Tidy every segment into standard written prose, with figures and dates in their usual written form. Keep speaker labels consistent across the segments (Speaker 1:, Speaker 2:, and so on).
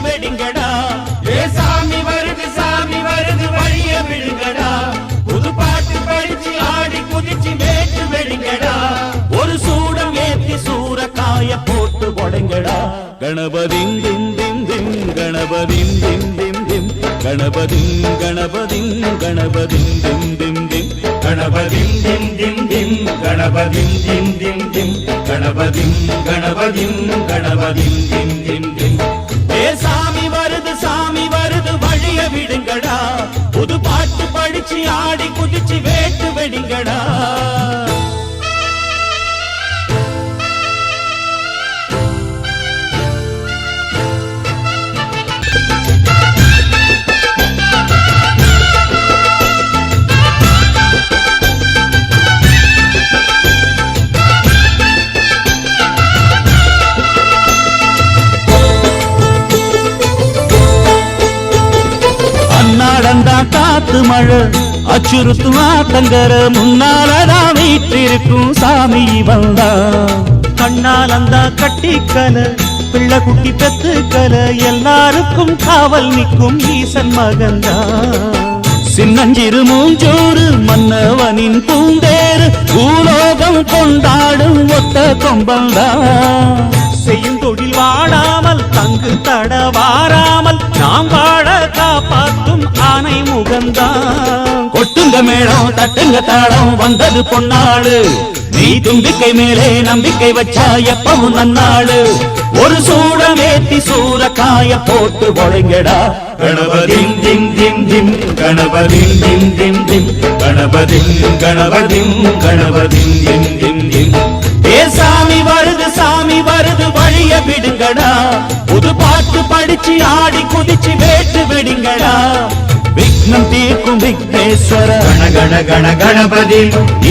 Speaker 1: வெடிங்கடா. ஏ சாமி வருது வழிய விடுங்கடா. புது பாட்டு படிச்சு ஆடி குதிச்சு மேட்டு வெடிங்கடா. ஒரு சூடம் ஏத்தி சூரக்காய போட்டு போடுங்கடா. கணபதிம் திம் திம் திம் கணபதிம் திம் திம் திம் கணபதிம் கணபதிம் கணபதிம் திம் திம் திம் கணபதிம் திம் திம் திம் கணபதிம் திம் திம் திம் கணபதிம் கணபதிம் கணபதிம் திம் திம் திம். ஏ சாமி வருது வழிய விடுங்கடா. புது பாட்டு படிச்சு ஆடி குதிச்சு வேட்டு வெடிங்கடா. அன்னாடந்தா காத்து மழை அச்சுறுத்தும் ஆத்தங்கர முன்னாலதான் வீற்றிருக்கும் சாமி வந்தா. கண்ணால் அந்த கட்டிக்கல பிள்ளை குட்டி பெத்துக்கல எல்லாருக்கும் காவல் நிற்கும் ஈசன் மகந்தா. சின்னஞ்சிறு மூஞ்சோறு மன்னவனின் பூந்தேறு பூலோகம் கொண்டாடும் ஒத்த கொம்பந்தா. செய்யும் தொழில் வாடாமல் தங்கு தட வாராமல் நாம் வாழ காப்பாற்றும் ஆனை முகந்தான். கொட்டுங்க மேளம் தட்டுங்க தாளம் வந்தது பொன்னாடு. நீ தும்பிக்கை மேலே நம்பிக்கை வச்சா எப்பவும் நன்னாடு. ஒரு சூடம் ஏத்தி சூரக்காய போட்டு ஒழுங்கடா. கணபதிம் திம் திம் திம் கணபதிம் திம் திம் திம் கணபதிம் கணபதிம் கணபதிம் திம் திம் திம். ஏ சாமி வருது வழிய விடுங்கடா. புது பாட்டு படிச்சு ஆடி குதிச்சு வேட்டு வெடிங்கடா. விக்னம் தீர்க்கும் விக்னேஸ்வர கண கண கண கணபதி.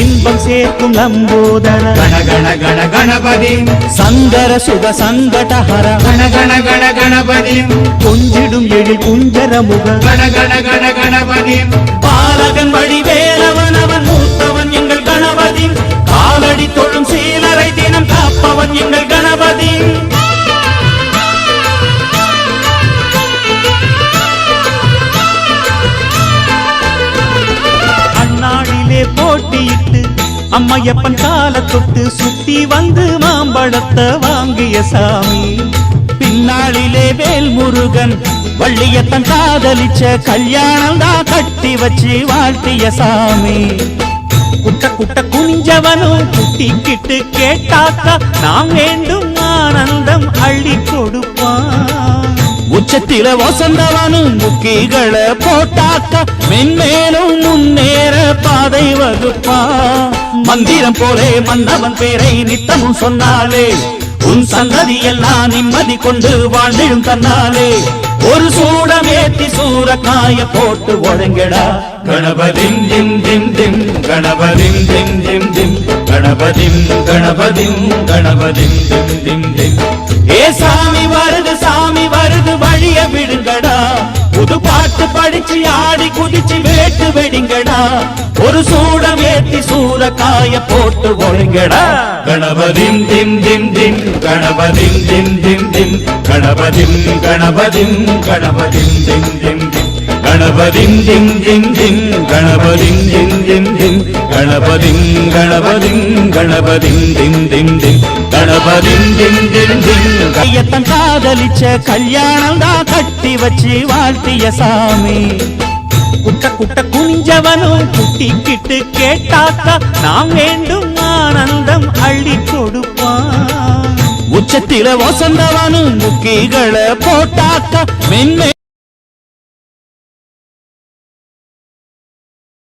Speaker 1: இன்பம் சேர்க்கும் லம்போதர கண கண கண கணபதி. சங்கர சுக சங்கடஹர கண கண கண கணபதி. கொஞ்சிடும் எழில் குஞ்சர முக கண கண கண கணபதி. பாலகன் வடிவேலவன் அவன் மூத்தவன் எங்கள் கணபதி. காலடி தொழும் சீலரை தினம் காப்பவன் எங்கள் கணபதி. அண்ணாடிலே போட்டியிட்டு அம்மையப்பன் கால தொட்டு சுத்தி வந்து மாம்பழத்தை வாங்கிய சாமி. பின்னாளிலே வேல் முருகன் வள்ளியத்தன் காதலிச்ச கல்யாணம் தான் கட்டி வச்சு வாழ்த்திய சாமி. குட்ட குட்ட குனிஞ்சவனும் குட்டிக்கிட்டு கேட்டாக்கா நாம் வேண்டும் ஆனந்தம் அள்ளி கொடுப்பான். உச்சத்தில வசந்தவனும் முக்கிகளை போட்டாக்கா மென்மேலும் முன்னேற பாதை வகுப்பான். மந்திரம் போலே மன்னவன் பேரை நித்தமும் சொன்னாலே உன் சந்ததி எல்லாம் நிம்மதி கொண்டு வாழ்ந்திடும் தன்னாலே. ஒரு சூடம் ஏத்தி சூரக்காய போட்டு ஒழுங்கடா. கணபதிம் திம் திம் திம் கணபதிம் திம் திம் திம் கணபதிம் கணபதிம் கணபதிம் திம் திம் திம். ஏ சாமி வருது வழிய விடுங்கடா. புது பாட்டு படிச்சு ஆடி குதிச்சு வேட்டு வெடிங்கடா. ஒரு சூடம் ஏத்தி சூரக்காய போட்டு ஒழுங்கடா. கணபதிம் திம் திம் திம் கணபதிம் திம் திம் திம் கணபதிம் கணபதிம் கணபதிம் திம் திம் திம் கணபதிம் திம் திம் திம் கணபதிம் திம் திம் திம் கணபதிம் கணபதிம் கணபதிம் திம் திம் திம் கணபதிம் திம் திம் திம். கையத்தன் காதலிச்ச கல்யாணம் தான் கட்டி வச்சு வாழ்த்திய சாமி. குட்ட குட்ட குனிஞ்சவனும் குட்டிக்கிட்டு கேட்டாக்கா நாம் வேண்டும் ஆனந்தம் அள்ளி கொடுப்பான். உச்சத்தில வசந்தவனும் முக்கிகளை போட்டாக்கா மென்மே